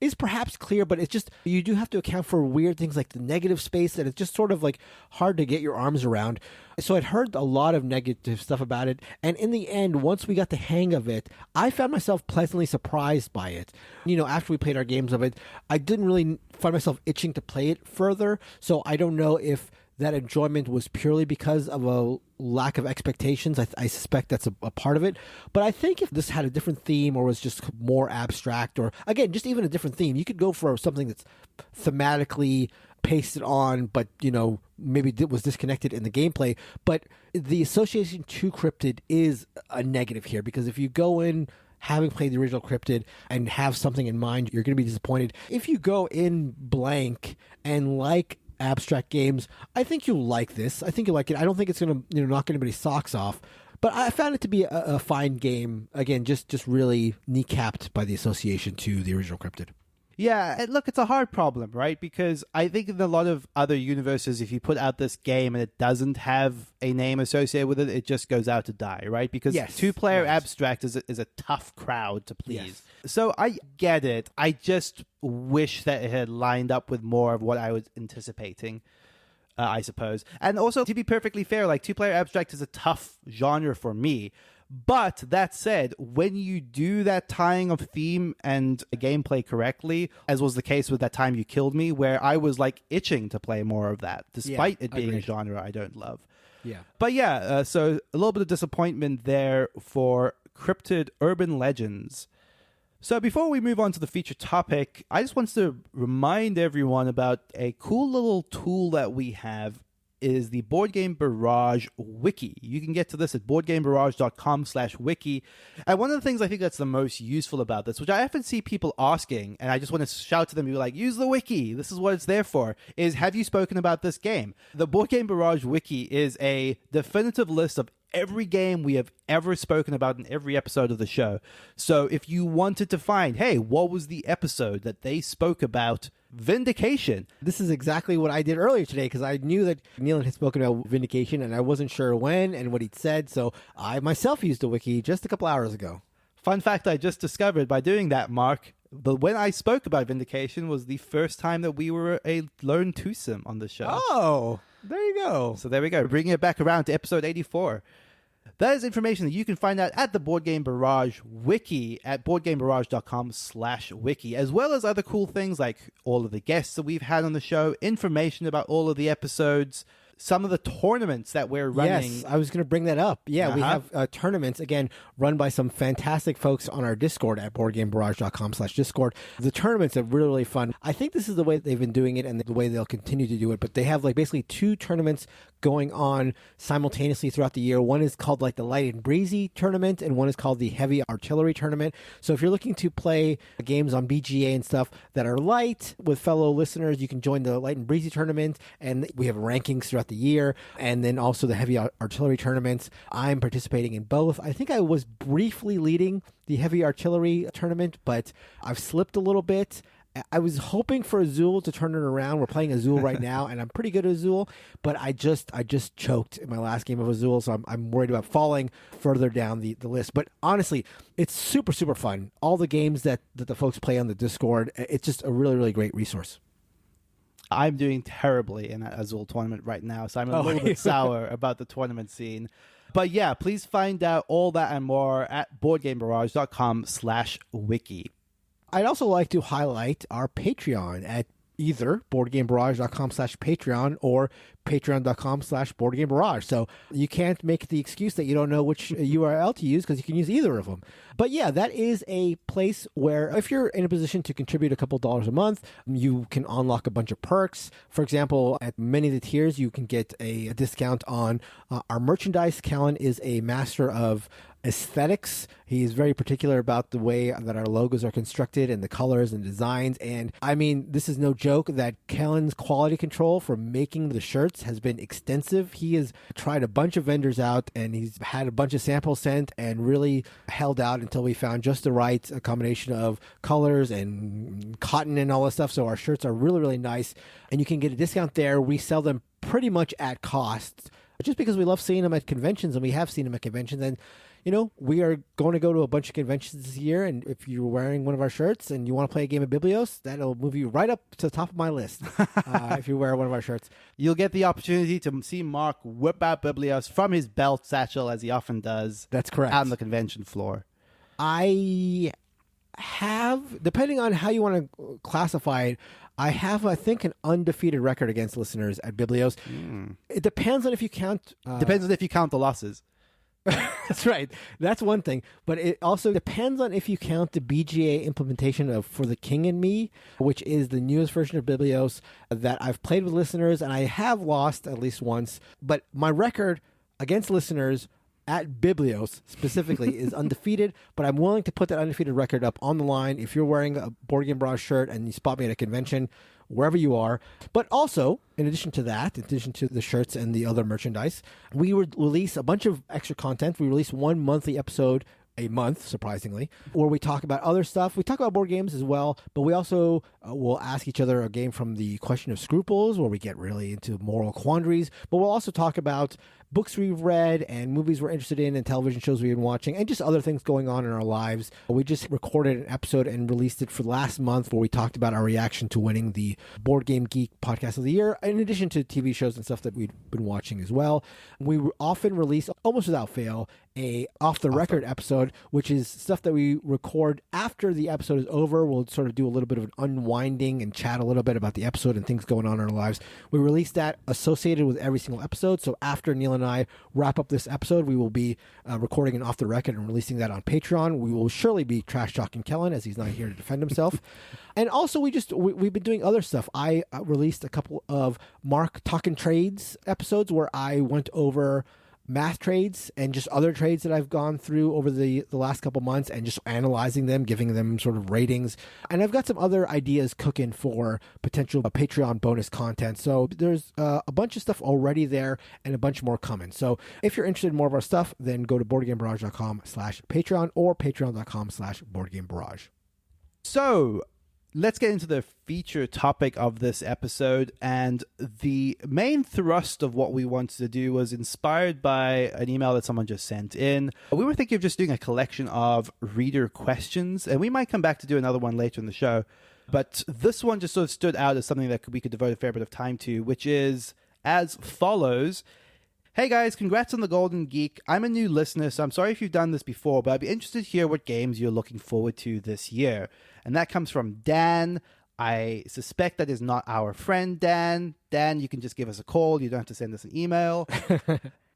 is perhaps clear, but it's just, you do have to account for weird things like the negative space that it's just sort of like hard to get your arms around. So I'd heard a lot of negative stuff about it. And in the end, once we got the hang of it, I found myself pleasantly surprised by it. You know, after we played our games of it, I didn't really find myself itching to play it further. So I don't know if that enjoyment was purely because of a lack of expectations. I suspect that's a part of it. But I think if this had a different theme or was just more abstract or, again, just even a different theme, you could go for something that's thematically pasted on, but, you know, maybe was disconnected in the gameplay. But the association to Cryptid is a negative here because if you go in having played the original Cryptid and have something in mind, you're going to be disappointed. If you go in blank and like abstract games, I think you'll like this. I think you'll like it. I don't think it's going to knock anybody's socks off, but I found it to be a fine game. Again, just really kneecapped by the association to the original Cryptid. Yeah, and look, it's a hard problem, right? Because I think in a lot of other universes, if you put out this game and it doesn't have a name associated with it, it just goes out to die, right? Because two-player abstract is a tough crowd to please. Yes. So I get it. I just wish that it had lined up with more of what I was anticipating, I suppose. And also, to be perfectly fair, like two-player abstract is a tough genre for me. But that said, when you do that tying of theme and gameplay correctly, as was the case with That Time You Killed Me, where I was like itching to play more of that, despite it being a genre I don't love. Yeah. But yeah, so a little bit of disappointment there for Cryptid Urban Legends. So before we move on to the feature topic, I just want to remind everyone about a cool little tool that we have is the Board Game Barrage Wiki. You can get to this at boardgamebarrage.com/wiki. And one of the things I think that's the most useful about this, which I often see people asking, and I just want to shout to them and be like, use the wiki, this is what it's there for, is have you spoken about this game? The Board Game Barrage Wiki is a definitive list of every game we have ever spoken about in every episode of the show. So if you wanted to find, hey, what was the episode that they spoke about Vindication? This is exactly what I did earlier today because I knew that Neelan had spoken about Vindication and I wasn't sure when and what he'd said. So I myself used a wiki just a couple hours ago. Fun fact I just discovered by doing that, Mark, but when I spoke about Vindication was the first time that we were a lone twosome on the show. Oh, there you go. So there we go. Bringing it back around to episode 84. That is information that you can find out at the Board Game Barrage Wiki at boardgamebarrage.com/wiki, as well as other cool things like all of the guests that we've had on the show, information about all of the episodes, some of the tournaments that we're running. Yes, I was going to bring that up. Yeah, we have tournaments, again, run by some fantastic folks on our Discord at boardgamebarrage.com/Discord. The tournaments are really, really fun. I think this is the way they've been doing it and the way they'll continue to do it, but they have like basically two tournaments going on simultaneously throughout the year. One is called like the Light and Breezy tournament, and one is called the Heavy Artillery tournament. So if you're looking to play games on BGA and stuff that are light with fellow listeners, you can join the Light and Breezy tournament, and we have rankings throughout the year, and then also the Heavy Artillery tournaments. I'm participating in both. I think I was briefly leading the Heavy Artillery tournament, but I've slipped a little bit. I was hoping for Azul to turn it around. We're playing Azul right now, and I'm pretty good at Azul, but I just choked in my last game of Azul, so I'm worried about falling further down the list. But honestly, it's super, super fun. All the games that the folks play on the Discord, it's just a really, really great resource. I'm doing terribly in that Azul tournament right now, so I'm a little bit sour about the tournament scene. But yeah, please find out all that and more at boardgamebarrage.com/wiki. I'd also like to highlight our Patreon at either boardgamebarrage.com/Patreon or patreon.com/boardgamebarrage. So you can't make the excuse that you don't know which URL to use because you can use either of them. But yeah, that is a place where if you're in a position to contribute a couple dollars a month, you can unlock a bunch of perks. For example, at many of the tiers, you can get a discount on our merchandise. Callan is a master of aesthetics. He's very particular about the way that our logos are constructed and the colors and designs. And I mean, this is no joke that Kellen's quality control for making the shirts has been extensive. He has tried a bunch of vendors out and he's had a bunch of samples sent and really held out until we found just the right combination of colors and cotton and all this stuff. So our shirts are really, really nice. And you can get a discount there. We sell them pretty much at cost just because we love seeing them at conventions, and we have seen them at conventions. And we are going to go to a bunch of conventions this year, and if you're wearing one of our shirts and you want to play a game of Biblios, that'll move you right up to the top of my list. If you wear one of our shirts, you'll get the opportunity to see Mark whip out Biblios from his belt satchel, as he often does. That's correct. On the convention floor. I have, depending on how you want to classify it, I have, I think, an undefeated record against listeners at Biblios. It depends on if you count... depends on if you count the losses. That's right. That's one thing. But it also depends on if you count the BGA implementation of For the King and Me, which is the newest version of Biblios that I've played with listeners, and I have lost at least once. But my record against listeners at Biblios specifically is undefeated, but I'm willing to put that undefeated record up on the line if you're wearing a Board Game Barrage shirt and you spot me at a convention, wherever you are. But also, in addition to that, in addition to the shirts and the other merchandise, we would release a bunch of extra content. We release one monthly episode a month, surprisingly, where we talk about other stuff. We talk about board games as well, but we also will ask each other a game from the Question of Scruples, where we get really into moral quandaries, but we'll also talk about books we've read and movies we're interested in and television shows we've been watching and just other things going on in our lives. We just recorded an episode and released it for last month where we talked about our reaction to winning the Board Game Geek Podcast of the Year, in addition to TV shows and stuff that we've been watching as well. We often release, almost without fail, a off-the-record episode, which is stuff that we record after the episode is over. We'll sort of do a little bit of an unwinding and chat a little bit about the episode and things going on in our lives. We release that associated with every single episode. So after Neil and I wrap up this episode, we will be recording an off-the-record and releasing that on Patreon. We will surely be trash-talking Kellen, as he's not here to defend himself. And also, we've been doing other stuff. I released a couple of Mark Talkin' Trades episodes where I went over math trades and just other trades that I've gone through over the last couple months and just analyzing them, giving them sort of ratings. And I've got some other ideas cooking for potential Patreon bonus content. So there's a bunch of stuff already there and a bunch more coming. So if you're interested in more of our stuff, then go to boardgamebarrage.com/Patreon or patreon.com/boardgamebarrage. So let's get into the feature topic of this episode. And the main thrust of what we wanted to do was inspired by an email that someone just sent in. We were thinking of just doing a collection of reader questions, and we might come back to do another one later in the show. But this one just sort of stood out as something that we could devote a fair bit of time to, which is as follows. Hey guys, congrats on the Golden Geek. I'm a new listener, so I'm sorry if you've done this before, but I'd be interested to hear what games you're looking forward to this year. And that comes from Dan. I suspect that is not our friend Dan. Dan, you can just give us a call. You don't have to send us an email.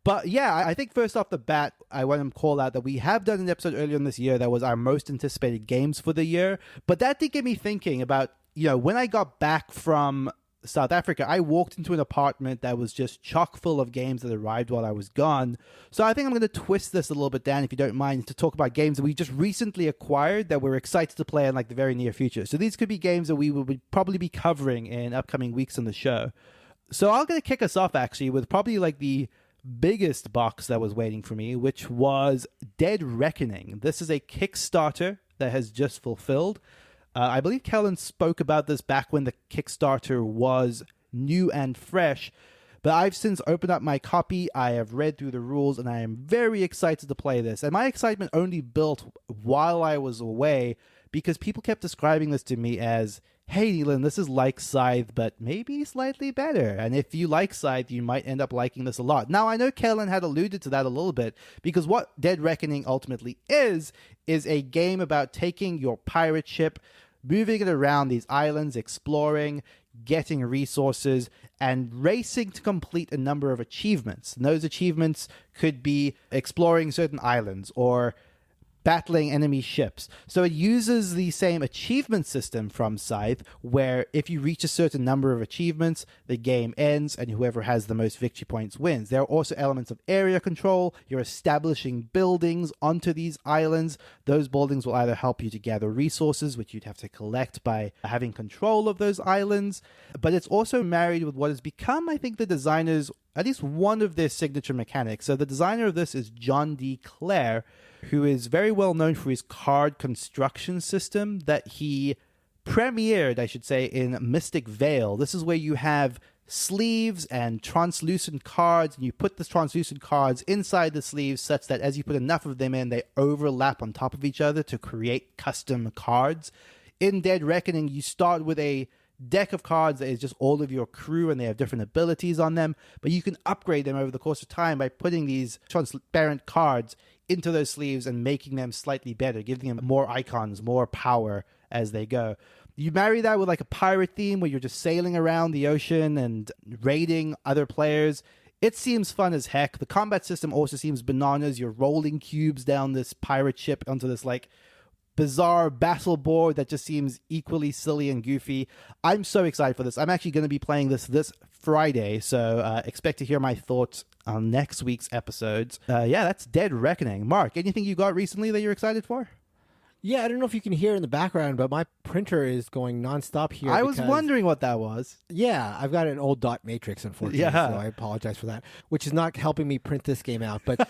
But yeah, I think first off the bat, I want to call out that we have done an episode earlier in this year that was our most anticipated games for the year. But that did get me thinking about, when I got back from South Africa, I walked into an apartment that was just chock full of games that arrived while I was gone. So I think I'm going to twist this a little bit, Dan, if you don't mind, to talk about games that we just recently acquired that we're excited to play in the very near future. So these could be games that we will probably be covering in upcoming weeks on the show. So I'm going to kick us off actually with probably the biggest box that was waiting for me, which was Dead Reckoning. This is a Kickstarter that has just fulfilled. I believe Kellen spoke about this back when the Kickstarter was new and fresh, but I've since opened up my copy. I have read through the rules, and I am very excited to play this. And my excitement only built while I was away because people kept describing this to me as, hey, Neelan, this is like Scythe, but maybe slightly better. And if you like Scythe, you might end up liking this a lot. Now, I know Kellen had alluded to that a little bit, because what Dead Reckoning ultimately is a game about taking your pirate ship, moving it around these islands, exploring, getting resources, and racing to complete a number of achievements. And those achievements could be exploring certain islands, or battling enemy ships. So it uses the same achievement system from Scythe, where if you reach a certain number of achievements, the game ends and whoever has the most victory points wins. There are also elements of area control. You're establishing buildings onto these islands. Those buildings will either help you to gather resources, which you'd have to collect by having control of those islands, but it's also married with what has become, I think, the designers, at least one of their signature mechanics. So the designer of this is John D. Clare, who is very well known for his card construction system that he premiered, I should say, in Mystic Vale. This is where you have sleeves and translucent cards, and you put the translucent cards inside the sleeves such that as you put enough of them in, they overlap on top of each other to create custom cards. In Dead Reckoning, you start with a deck of cards that is just all of your crew, and they have different abilities on them, but you can upgrade them over the course of time by putting these transparent cards into those sleeves and making them slightly better, giving them more icons, more power as they go. You marry that with like a pirate theme where you're just sailing around the ocean and raiding other players. It seems fun as heck. The combat system also seems bananas. You're rolling cubes down this pirate ship onto this like bizarre battle board that just seems equally silly and goofy. I'm so excited for this. I'm actually going to be playing this Friday, so expect to hear my thoughts on next week's episodes. Yeah, that's Dead Reckoning. Mark, anything you got recently that you're excited for? Yeah, I don't know if you can hear in the background, but my printer is going nonstop here. I was wondering what that was. Yeah, I've got an old dot matrix, unfortunately, so I apologize for that, which is not helping me print this game out. But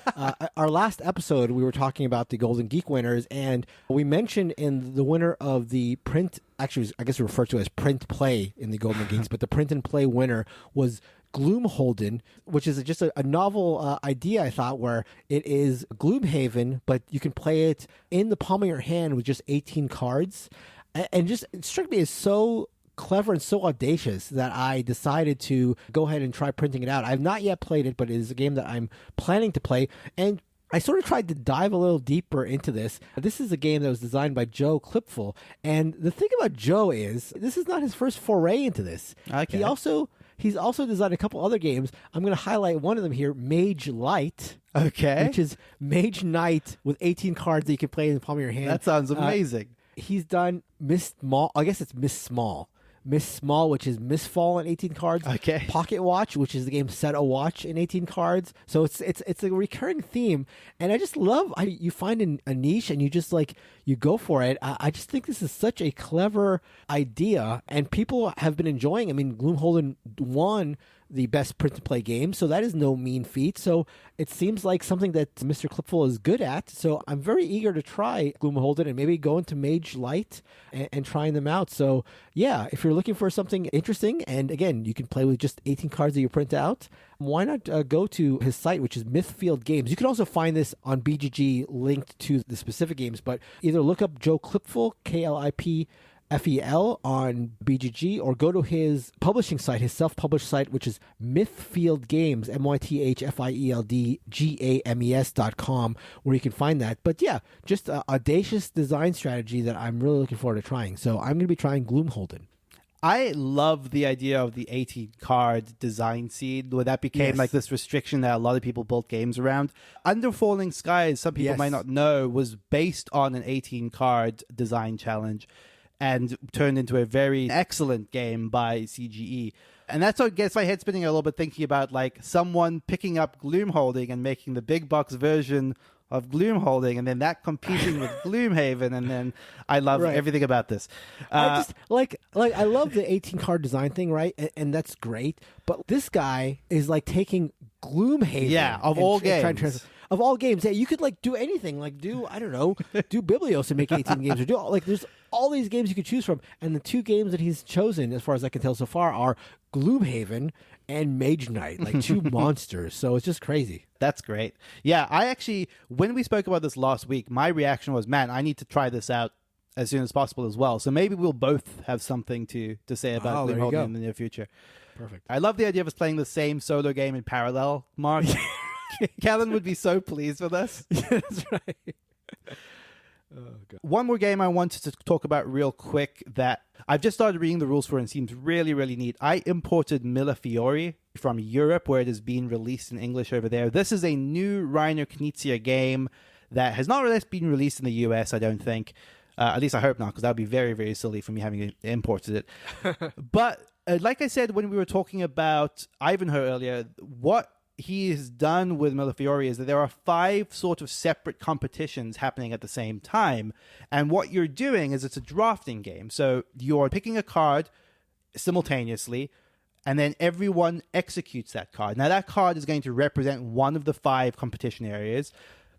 our last episode, we were talking about the Golden Geek winners, and we mentioned in the winner of the print, actually, I guess we refer to it as print play in the Golden Geeks, but the print and play winner was Gloomholdin, which is just a novel idea, I thought, where it is Gloomhaven, but you can play it in the palm of your hand with just 18 cards. And just it struck me as so clever and so audacious that I decided to go ahead and try printing it out. I've not yet played it, but it is a game that I'm planning to play. And I sort of tried to dive a little deeper into this. This is a game that was designed by Joe Klipfel. And the thing about Joe is, this is not his first foray into this. Okay. He's also designed a couple other games. I'm going to highlight one of them here, Mage Light. Okay. Which is Mage Knight with 18 cards that you can play in the palm of your hand. That sounds amazing. He's done Miss Small. I guess it's Miss Small. Miss Small, which is Mistfall in 18 cards. Okay. Pocket Watch, which is the game Set a Watch in 18 cards. So it's a recurring theme, and I just love you find a niche and you just you go for it. I just think this is such a clever idea, and people have been enjoying. I mean, Gloomholdin won the best print to play game, so that is no mean feat. So it seems like something that Mr. Klipfel is good at. So I'm very eager to try Gloomholdin and maybe go into Mage Light and trying them out. So yeah, if you're looking for something interesting, and again, you can play with just 18 cards that you print out, why not go to his site, which is Mythfield Games. You can also find this on BGG linked to the specific games, but either look up Joe Klipfel, Klipfel, on BGG, or go to his publishing site, his self-published site, which is Mythfield Games, mythfieldgames.com, where you can find that. But yeah, just an audacious design strategy that I'm really looking forward to trying. So I'm going to be trying Gloomholdin. I love the idea of the 18 card design scene, where that became like this restriction that a lot of people built games around. Under Falling Skies, some people might not know, was based on an 18 card design challenge and turned into a very excellent game by CGE. And that's what gets my head spinning a little bit, thinking about someone picking up Gloomholdin and making the big box version of Gloomholdin, and then that competing with Gloomhaven, and then I love everything about this. I just I love the 18 card design thing, right? And that's great. But this guy is taking Gloomhaven, of all games. Of all games, yeah, you could do anything. Do Biblios and make 18 games, or do there's all these games you could choose from, and the two games that he's chosen, as far as I can tell so far, are Gloomhaven and Mage Knight, two monsters. So it's just crazy. That's great. Yeah, I actually, when we spoke about this last week, my reaction was, man, I need to try this out as soon as possible as well. So maybe we'll both have something to say about Gloomholdin in the near future. Perfect. I love the idea of us playing the same solo game in parallel, Mark. Kellen would be so pleased with us. Yeah, that's right. Oh, God. One more game I wanted to talk about real quick that I've just started reading the rules for and seems really, really neat. I imported Mille Fiori from Europe, where it has been released in English over there. This is a new Reiner Knizia game that has not been released in the US, I don't think. At least I hope not, because that would be very, very silly for me having imported it. But like I said, when we were talking about Ivanhoe earlier, what he has done with Mille Fiori is that there are 5 sort of separate competitions happening at the same time. And what you're doing is it's a drafting game. So you're picking a card simultaneously, and then everyone executes that card. Now, that card is going to represent one of the 5 competition areas,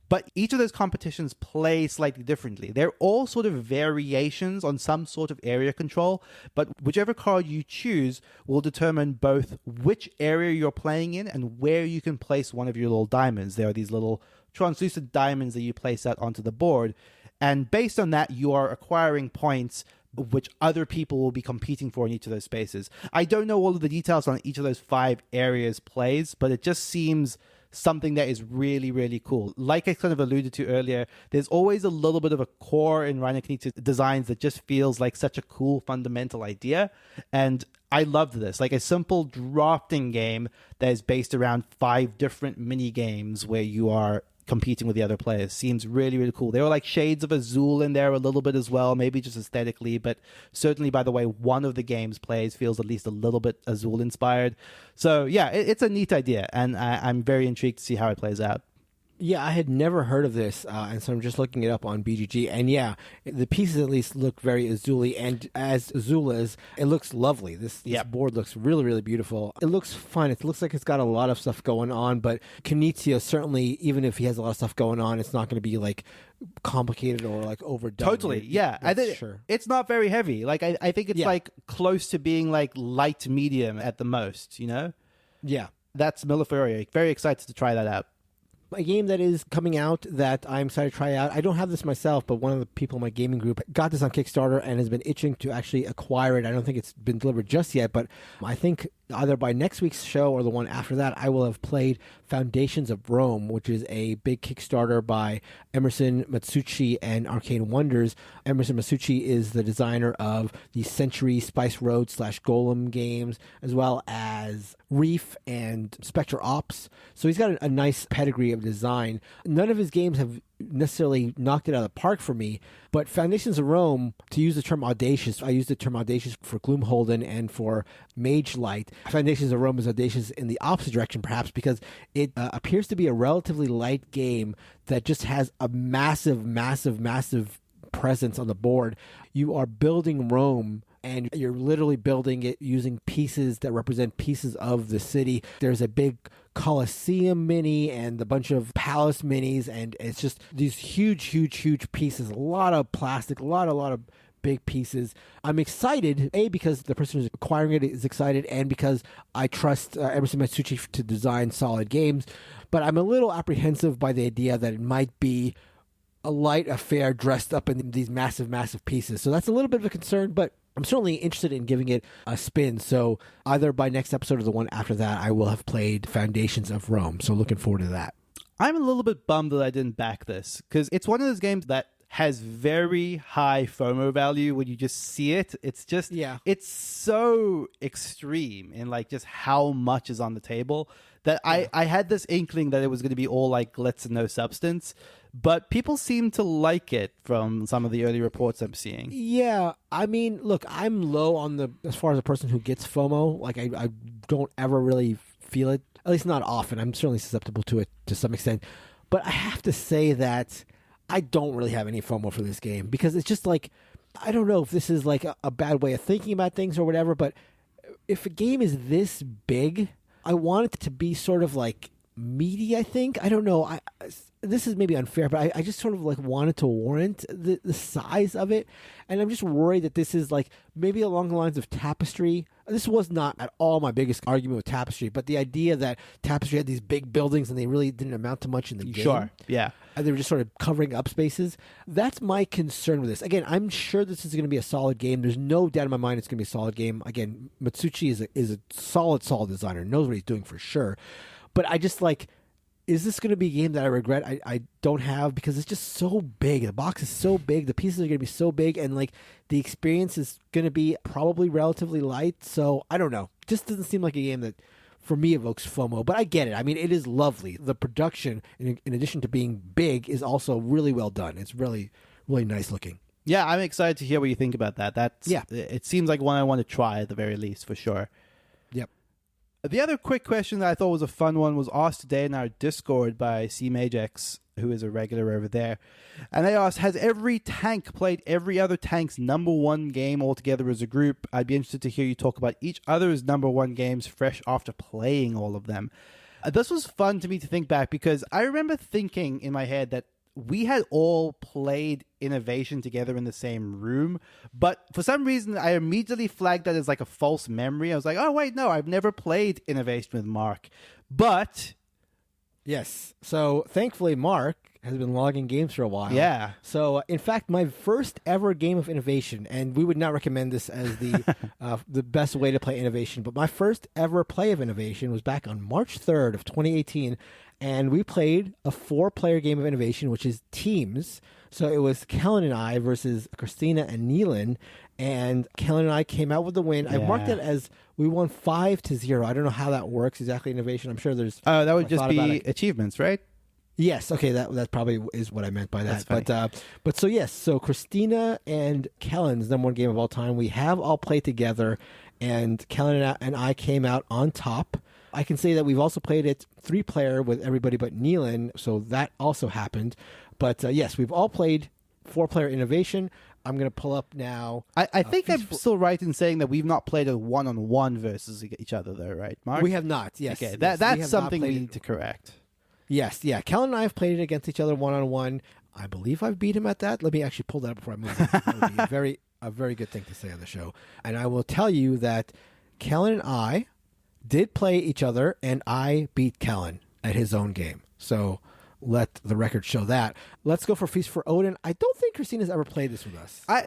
but each of those competitions play slightly differently. They're all sort of variations on some sort of area control, but whichever card you choose will determine both which area you're playing in and where you can place one of your little diamonds. There are these little translucent diamonds that you place out onto the board, and based on that, you are acquiring points which other people will be competing for in each of those spaces. I don't know all of the details on each of those 5 areas plays, but it just seems something that is really, really cool. Like I kind of alluded to earlier, there's always a little bit of a core in Reiner Knizia's designs that just feels like such a cool fundamental idea. And I loved this. Like a simple drafting game that is based around 5 different mini games where you are competing with the other players seems really, really cool. There were like shades of Azul in there a little bit as well, maybe just aesthetically, but certainly by the way one of the games plays feels at least a little bit Azul inspired. So yeah, it's a neat idea, and I'm very intrigued to see how it plays out. Yeah, I had never heard of this, and so I'm just looking it up on BGG. And yeah, the pieces at least look very Azul-y, and as Azul is, it looks lovely. This board looks really, really beautiful. It looks fun. It looks like it's got a lot of stuff going on, but Knizia certainly, even if he has a lot of stuff going on, it's not going to be like complicated or like overdone. Totally, yeah. I think it's not very heavy. Like I think it's like close to being like light medium at the most, you know? Yeah. That's Mille Fiori. Very excited to try that out. A game that is coming out that I'm excited to try out. I don't have this myself, but one of the people in my gaming group got this on Kickstarter and has been itching to actually acquire it. I don't think it's been delivered just yet, but I think either by next week's show or the one after that, I will have played Foundations of Rome, which is a big Kickstarter by Emerson Matsuuchi and Arcane Wonders. Emerson Matsuuchi is the designer of the Century Spice Road / Golem games, as well as Reef and Spectre Ops. So he's got a nice pedigree of design. None of his games have necessarily knocked it out of the park for me, but Foundations of Rome, to use the term audacious, I use the term audacious for Gloomholdin and for Mage Light. Foundations of Rome is audacious in the opposite direction, perhaps, because it appears to be a relatively light game that just has a massive, massive, massive presence on the board. You are building Rome, and you're literally building it using pieces that represent pieces of the city. There's a big Colosseum mini and a bunch of palace minis, and it's just these huge, huge, huge pieces. A lot of plastic, a lot of big pieces. I'm excited, A, because the person who's acquiring it is excited, and because I trust Emerson Matsuuchi to design solid games. But I'm a little apprehensive by the idea that it might be a light affair dressed up in these massive, massive pieces. So that's a little bit of a concern, but I'm certainly interested in giving it a spin. So either by next episode or the one after that, I will have played Foundations of Rome. So looking forward to that. I'm a little bit bummed that I didn't back this, because it's one of those games that has very high FOMO value when you just see it. It's just, it's so extreme in like just how much is on the table that I had this inkling that it was going to be all like glitz and no substance. But people seem to like it from some of the early reports I'm seeing. Yeah, I mean, look, I'm low on as far as a person who gets FOMO. Like, I don't ever really feel it, at least not often. I'm certainly susceptible to it to some extent. But I have to say that I don't really have any FOMO for this game, because it's just like, I don't know if this is like a bad way of thinking about things or whatever, but if a game is this big, I want it to be sort of like meaty, I think. I don't know. This is maybe unfair, but I just sort of like wanted to warrant the size of it. And I'm just worried that this is like maybe along the lines of Tapestry. This was not at all my biggest argument with Tapestry, but the idea that Tapestry had these big buildings and they really didn't amount to much in the game. Sure, yeah. And they were just sort of covering up spaces. That's my concern with this. Again, I'm sure this is going to be a solid game. There's no doubt in my mind it's going to be a solid game. Again, Matsuuchi is a solid designer, knows what he's doing for sure. But I just like, is this going to be a game that I regret I don't have, because it's just so big. The box is so big. The pieces are going to be so big, and like the experience is going to be probably relatively light. So I don't know. Just doesn't seem like a game that for me, evokes FOMO. But I get it. I mean, it is lovely. The production, in addition to being big, is also really well done. It's really, really nice looking. Yeah, I'm excited to hear what you think about that. It seems like one I want to try at the very least, for sure. Yep. The other quick question that I thought was a fun one was asked today in our Discord by CMageX, who is a regular over there. And they asked, has every tank played every other tank's number one game altogether as a group? I'd be interested to hear you talk about each other's number one games fresh after playing all of them. This was fun to me to think back because I remember thinking in my head that we had all played Innovation together in the same room, but for some reason I immediately flagged that as like a false memory. I was like, oh wait, no, I've never played Innovation with Mark. But yes, so thankfully Mark has been logging games for a while. Yeah. So in fact, my first ever game of Innovation, and we would not recommend this as the best way to play Innovation, but my first ever play of Innovation was back on March 3rd of 2018. And we played a 4-player game of Innovation, which is teams. So it was Kellen and I versus Christina and Neelan. And Kellen and I came out with the win. Yeah. I marked it as we won 5-0. I don't know how that works exactly, Innovation. I'm sure there's... Oh, that would just be achievements, right? Yes. Okay, that probably is what I meant by that. But so yes, so Christina and Kellen's number one game of all time, we have all played together, and Kellen and I came out on top. I can say that we've also played it 3-player with everybody but Neelan, so that also happened. But yes, we've all played 4-player Innovation. I'm going to pull up now. I think I'm still right in saying that we've not played a one-on-one versus each other, though, right, Mark? We have not, yes. Okay, yes, that's something we need to correct. Yes, yeah. Kellen and I have played it against each other one-on-one. I believe I've beat him at that. Let me actually pull that up before I move on. That would be a very good thing to say on the show. And I will tell you that Kellen and I did play each other, and I beat Kellen at his own game. So let the record show that. Let's go for Feast for Odin. I don't think Christina's ever played this with us. I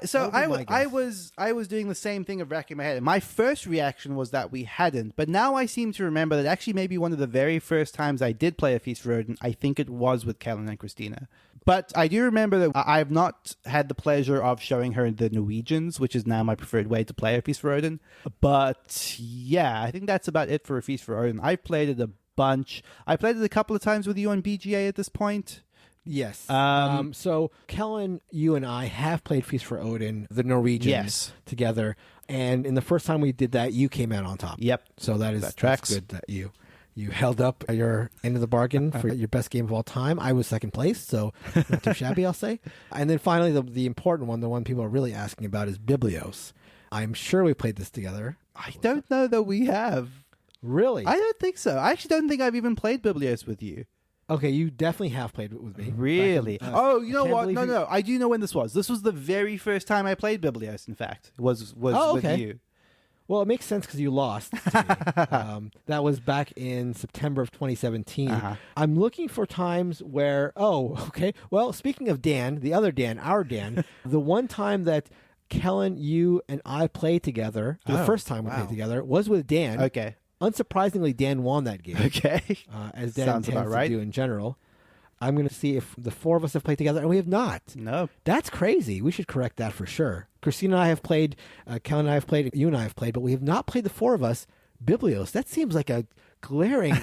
was doing the same thing of racking my head. My first reaction was that we hadn't, but now I seem to remember that actually maybe one of the very first times I did play a Feast for Odin, I think it was with Kellen and Christina. But I do remember that I've not had the pleasure of showing her the Norwegians, which is now my preferred way to play a Feast for Odin. But yeah, I think that's about it for a Feast for Odin. I've played it a bunch. I played it a couple of times with you on BGA at this point. Yes. So Kellen, you and I have played Feast for Odin, the Norwegians, together. And in the first time we did that, you came out on top. Yep. So that's good that you held up your end of the bargain for your best game of all time. I was second place, so not too shabby, I'll say. And then finally, the important one, the one people are really asking about, is Biblios. I'm sure we played this together. I don't know that we have. Really? I don't think so. I actually don't think I've even played Biblios with you. Okay, you definitely have played it with me. Really? You know what? No. I do know when this was. This was the very first time I played Biblios, in fact. Was with you. Well, it makes sense because you lost to me. That was back in September of 2017. Uh-huh. I'm looking for times where, well, speaking of Dan, the other Dan, our Dan, the one time that Kellen, you, and I played together, the first time we played together, was with Dan. Okay. Unsurprisingly, Dan won that game. Okay. As Dan tends to do in general. I'm going to see if the 4 of us have played together, and we have not. No. That's crazy. We should correct that for sure. Christina and I have played, Kellen and I have played, you and I have played, but we have not played the 4 of us, Biblios. That seems like a glaring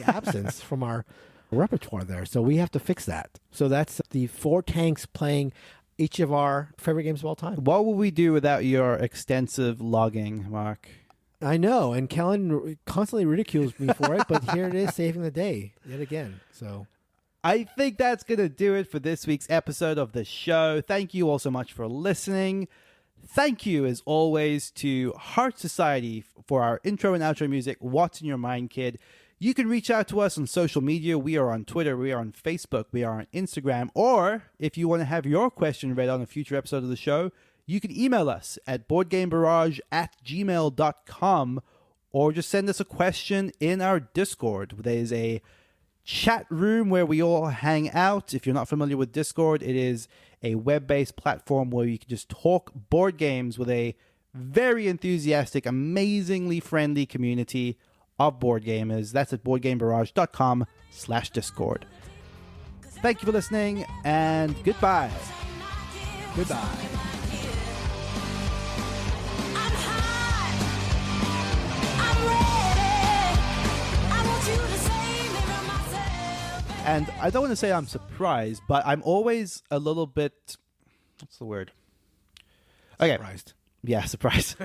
absence from our repertoire there. So we have to fix that. So that's the 4 tanks playing each of our favorite games of all time. What would we do without your extensive logging, Mark? I know, and Kellen constantly ridicules me for it, but here it is saving the day yet again. So I think that's going to do it for this week's episode of the show. Thank you all so much for listening. Thank you, as always, to Heart Society for our intro and outro music, What's in Your Mind, Kid? You can reach out to us on social media. We are on Twitter, we are on Facebook, we are on Instagram, or if you want to have your question read on a future episode of the show, you can email us at boardgamebarrage@gmail.com, or just send us a question in our Discord. There's a chat room where we all hang out. If you're not familiar with Discord, it is a web-based platform where you can just talk board games with a very enthusiastic, amazingly friendly community of board gamers. That's at boardgamebarrage.com/Discord. Thank you for listening, and goodbye. Goodbye. And I don't want to say I'm surprised, but I'm always a little bit... What's the word? Okay. Surprised. Yeah, surprised.